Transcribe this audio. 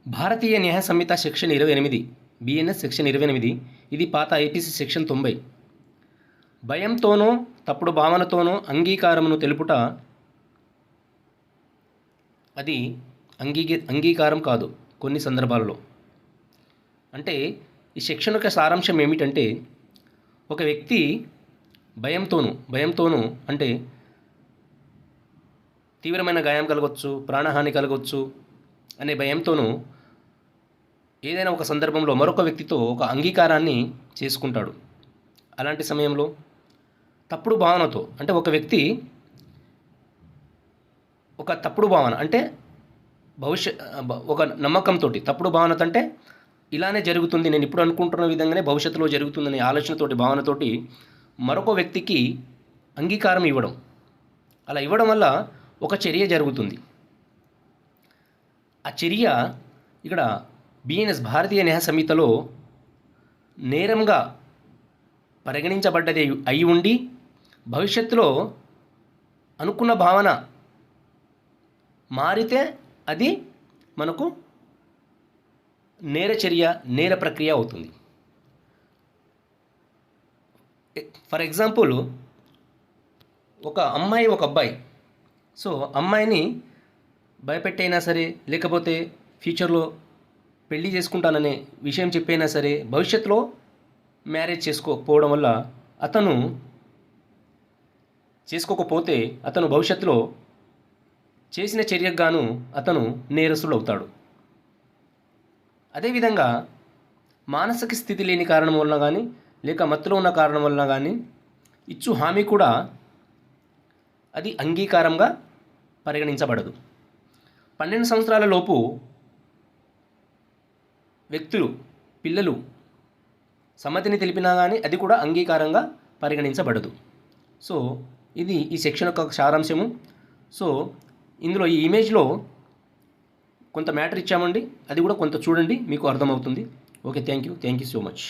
భారతీయ న్యాయ సంహిత section 28 BNS section 28 ఇది పాత ఐపీసీ సెక్షన్ 90. భయంతోనో తప్పుడు భావనతోనో అంగీకారమును తెలుపుట అది అంగీకారం కాదు. కొన్ని సందర్భాల్లో అంటే ఈ సెక్షన్ యొక్క సారాంశం ఏమిటంటే, ఒక వ్యక్తి భయంతోనూ అంటే తీవ్రమైన గాయం కలగవచ్చు, ప్రాణహాని కలగవచ్చు అనే భయంతోనూ ఏదైనా ఒక సందర్భంలో మరొక వ్యక్తితో ఒక అంగీకారాన్ని చేసుకుంటాడు. అలాంటి సమయంలో తప్పుడు భావనతో అంటే ఒక వ్యక్తి ఒక తప్పుడు భావన అంటే ఒక నమ్మకంతో తప్పుడు భావనతో అంటే ఇలానే జరుగుతుంది, నేను ఇప్పుడు అనుకుంటున్న విధంగానే భవిష్యత్తులో జరుగుతుందనే ఆలోచనతోటి భావనతోటి మరొక వ్యక్తికి అంగీకారం ఇవ్వడం. అలా ఇవ్వడం వల్ల ఒక చర్య జరుగుతుంది. ఆ చర్య ఇక్కడ బిఎన్ఎస్ భారతీయ న్యాయ సంహితలో నేరంగా పరిగణించబడ్డది అయి ఉండి, భవిష్యత్తులో అనుకున్న భావన మారితే అది మనకు నేర ప్రక్రియ అవుతుంది. ఫర్ ఎగ్జాంపుల్, ఒక అమ్మాయి ఒక అబ్బాయి, సో అమ్మాయిని భయపెట్టైనా సరే, లేకపోతే ఫ్యూచర్లో పెళ్లి చేసుకుంటాననే విషయం చెప్పైనా సరే, భవిష్యత్తులో మ్యారేజ్ చేసుకోకపోవడం వల్ల చేసుకోకపోతే అతను భవిష్యత్తులో చేసిన చర్యకు గాను అతను నేరస్తుడు అవుతాడు. అదేవిధంగా మానసిక స్థితి లేని కారణం వలన కానీ, లేక మత్తులో ఉన్న కారణం వలన కానీ ఇచ్చు హామీ కూడా అది అంగీకారంగా పరిగణించబడదు. 12 సంవత్సరాల లోపు వ్యక్తులు, పిల్లలు సమ్మతిని తెలిపినా కానీ అది కూడా అంగీకారంగా పరిగణించబడదు. సో ఇది ఈ సెక్షన్ యొక్క సారాంశము. సో ఇందులో ఈ ఇమేజ్లో కొంత మ్యాటర్ ఇచ్చామండి, అది కూడా కొంత చూడండి, మీకు అర్థమవుతుంది. Okay, thank you so much.